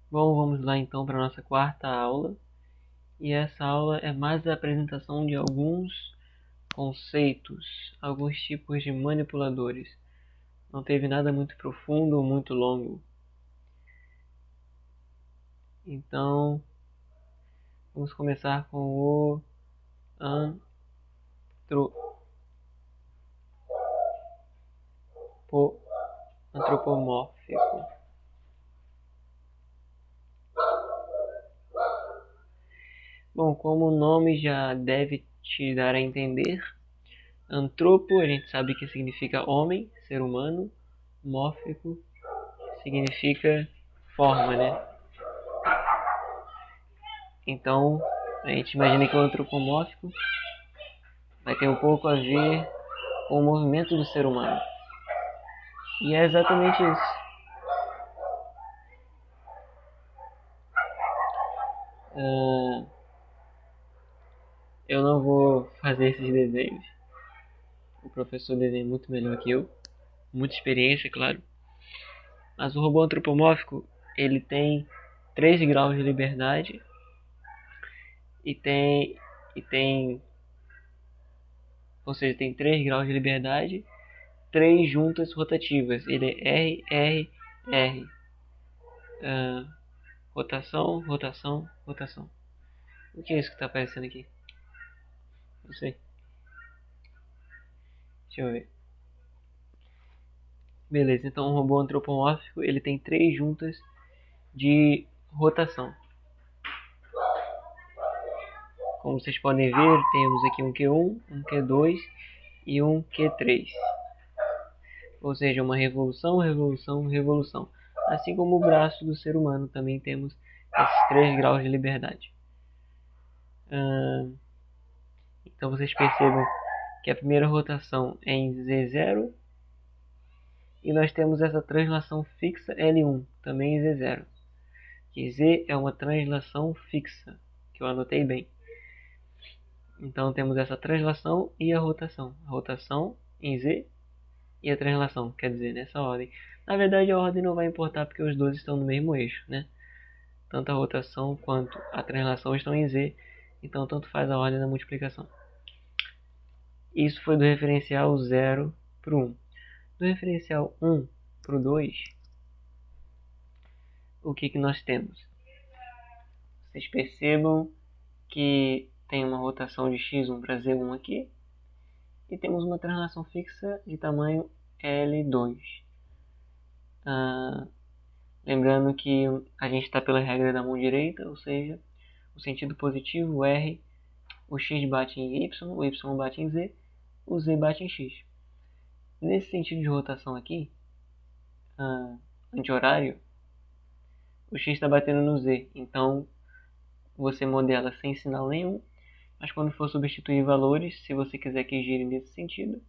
Bom, vamos lá então para a nossa quarta aula. E essa aula é mais a apresentação de alguns conceitos, alguns tipos de manipuladores. Não teve nada muito profundo ou muito longo. Então, vamos começar com o antropomórfico. Bom, como o nome já deve te dar a entender, antropo a gente sabe que significa homem, ser humano, mórfico significa forma, né? Então, a gente imagina que o antropomórfico vai ter um pouco a ver com o movimento do ser humano. E é exatamente isso. Eu não vou fazer esses desenhos. O professor desenha muito melhor que eu. Muita experiência, claro. Mas o robô antropomórfico, ele tem 3 graus de liberdade e tem, ou seja, tem 3 graus de liberdade, 3 juntas rotativas. Ele é R, R, R. Rotação, rotação, rotação. O que é isso que está aparecendo aqui? Não sei. Deixa eu ver. Beleza, então o robô antropomórfico ele tem 3 juntas de rotação. Como vocês podem ver, temos aqui um Q1, um Q2 e um Q3. Ou seja, uma revolução, revolução, revolução. Assim como o braço do ser humano, também temos esses 3 graus de liberdade. Então vocês percebam que a primeira rotação é em Z0 e nós temos essa translação fixa L1, também em Z0. Que Z é uma translação fixa, que eu anotei bem. Então temos essa translação e a rotação. A rotação em Z e a translação, quer dizer, nessa ordem. Na verdade a ordem não vai importar porque os dois estão no mesmo eixo, né? Tanto a rotação quanto a translação estão em Z, então tanto faz a ordem da multiplicação. Isso foi do referencial 0 para o 1. Do referencial 1 para o 2, o que nós temos? Vocês percebam que tem uma rotação de x1 para z1 aqui e temos uma translação fixa de tamanho L2. Lembrando que a gente está pela regra da mão direita, ou seja, o sentido positivo, o R, o x bate em y, o y bate em z, o z bate em x. Nesse sentido de rotação aqui, anti-horário, o x está batendo no z, então você modela sem sinal nenhum, mas quando for substituir valores, se você quiser que gire nesse sentido,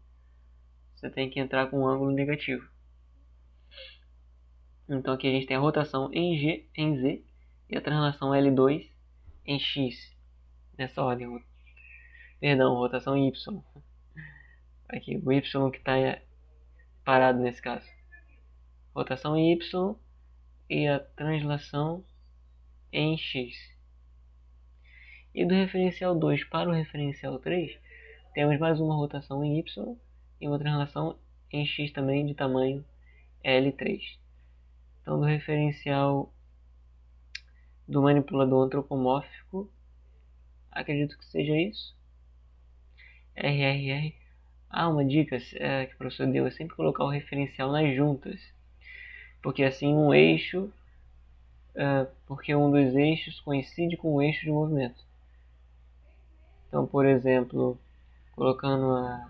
você tem que entrar com um ângulo negativo. Então aqui a gente tem a rotação em Z e a translação L2 em X. Nessa ordem. Perdão, rotação em Y. Aqui, o Y que está parado nesse caso. Rotação em Y e a translação em X. E do referencial 2 para o referencial 3, temos mais uma rotação em Y e uma translação em X também de tamanho L3. Então, do referencial do manipulador antropomórfico, acredito que seja isso. RRR. Uma dica que o professor deu é sempre colocar o referencial nas juntas. Porque assim porque um dos eixos coincide com o eixo de movimento. Então, por exemplo, colocando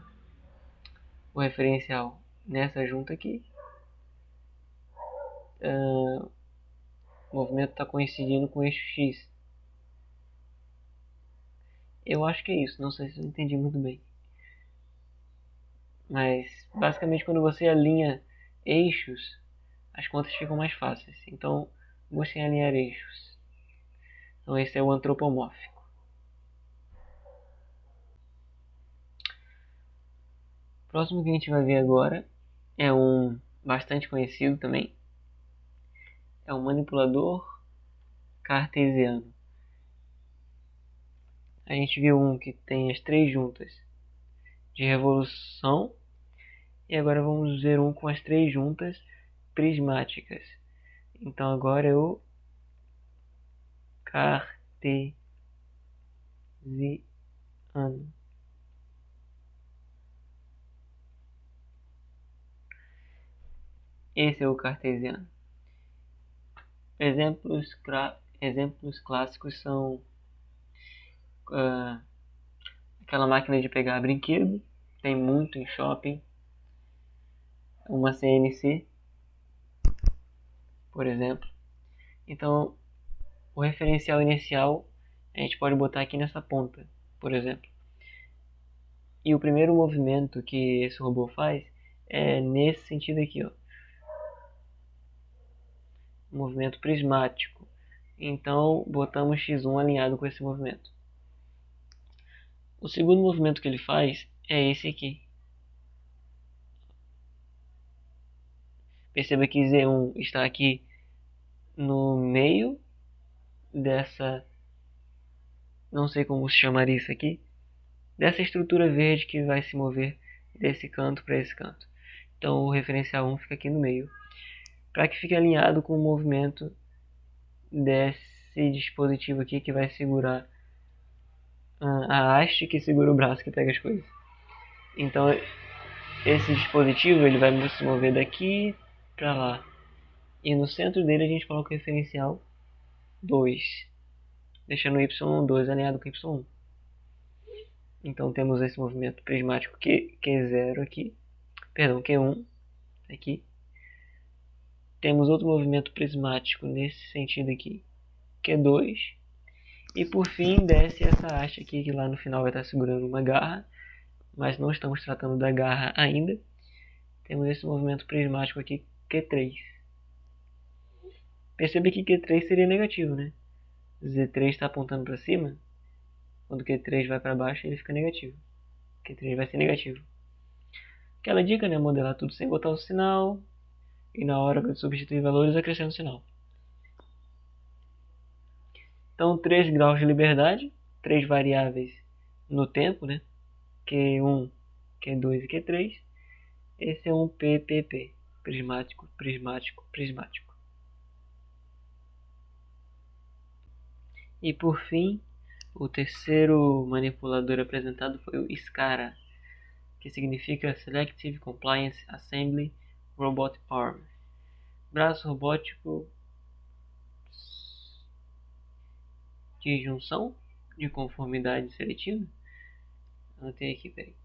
o referencial nessa junta aqui, o movimento está coincidindo com o eixo X. Eu acho que é isso, não sei se eu entendi muito bem. Mas, basicamente, quando você alinha eixos, as contas ficam mais fáceis. Então, busquem alinhar eixos. Então, esse é o antropomórfico. O próximo que a gente vai ver agora é um bastante conhecido também. É um manipulador cartesiano. A gente viu um que tem as 3 juntas de revolução. E agora vamos ver um com as 3 juntas prismáticas. Então agora é o cartesiano. Esse é o cartesiano. Exemplos clássicos são aquela máquina de pegar brinquedo, tem muito em shopping. Uma CNC, por exemplo. Então, o referencial inicial a gente pode botar aqui nessa ponta, por exemplo. E o primeiro movimento que esse robô faz é nesse sentido aqui, ó. Movimento prismático. Então, botamos X1 alinhado com esse movimento. O segundo movimento que ele faz é esse aqui. Perceba que Z1 está aqui no meio dessa... não sei como se chamaria isso aqui. Dessa estrutura verde que vai se mover desse canto para esse canto. Então o referencial 1 fica aqui no meio, para que fique alinhado com o movimento desse dispositivo aqui que vai segurar a haste que segura o braço que pega as coisas. Então esse dispositivo ele vai se mover daqui para lá. E no centro dele a gente coloca o referencial 2, deixando o Y2 alinhado com o Y1. Então temos esse movimento prismático Q0 aqui, perdão, Q1 aqui. Temos outro movimento prismático nesse sentido aqui, Q2. E por fim desce essa haste aqui que lá no final vai estar segurando uma garra, mas não estamos tratando da garra ainda. Temos esse movimento prismático aqui, Q3. Percebe que Q3 seria negativo, né? Z3 está apontando para cima. Quando Q3 vai para baixo, ele fica negativo. Q3 vai ser negativo. Aquela dica, né? Modelar tudo sem botar o sinal. E na hora de substituir valores, acrescenta o sinal. Então, 3 graus de liberdade. 3 variáveis no tempo, né? Q1, Q2 e Q3. Esse é um PPP. Prismático, prismático, prismático. E por fim, o terceiro manipulador apresentado foi o SCARA, que significa Selective Compliance Assembly Robot Arm. Braço robótico de junção de conformidade seletiva. Anotei aqui, peraí.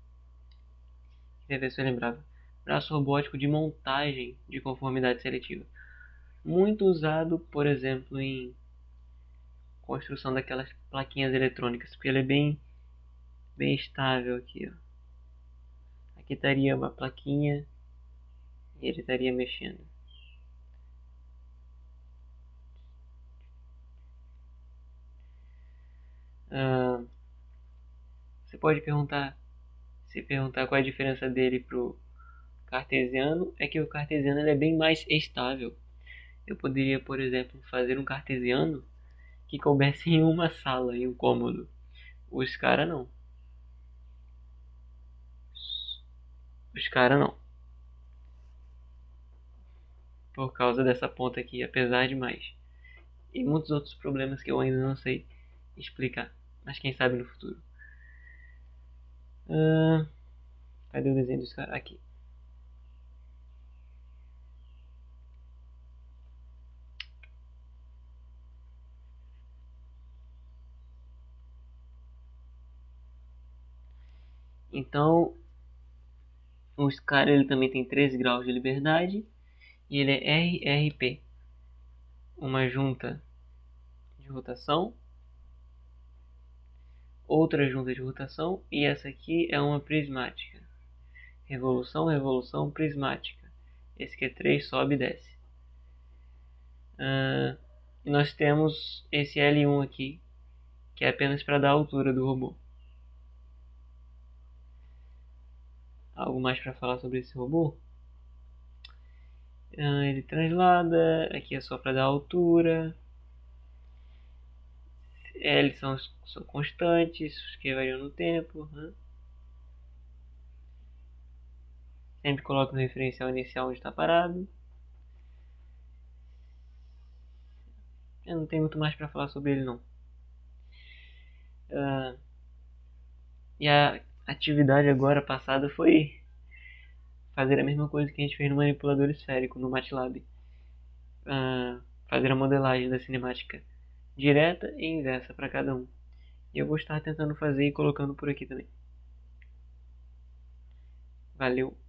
Queria ver se eu lembrava. Braço robótico de montagem de conformidade seletiva. Muito usado, por exemplo, em construção daquelas plaquinhas eletrônicas, porque ele é bem estável aqui, ó. Aqui estaria uma plaquinha e ele estaria mexendo. Você pode se perguntar qual é a diferença dele pro cartesiano, é que o cartesiano ele é bem mais estável. Eu poderia, por exemplo, fazer um cartesiano que coubesse em uma sala, em um cômodo. O SCARA não. O SCARA não. Por causa dessa ponta aqui, apesar de mais. E muitos outros problemas que eu ainda não sei explicar. Mas quem sabe no futuro. Cadê o desenho do SCARA? Aqui. Então, o SCARA ele também tem 13 graus de liberdade. E ele é RRP. Uma junta de rotação. Outra junta de rotação. E essa aqui é uma prismática. Revolução, revolução, prismática. Esse aqui é 3, sobe e desce. E nós temos esse L1 aqui, que é apenas para dar a altura do robô. Algo mais para falar sobre esse robô? Ele translada, aqui é só para dar a altura. Eles são constantes, os que variam no tempo. Né? Sempre coloco no referencial inicial onde está parado. Eu não tenho muito mais para falar sobre ele não. E a atividade agora passada foi fazer a mesma coisa que a gente fez no manipulador esférico, no MATLAB. Fazer a modelagem da cinemática direta e inversa para cada um. E eu vou estar tentando fazer e colocando por aqui também. Valeu!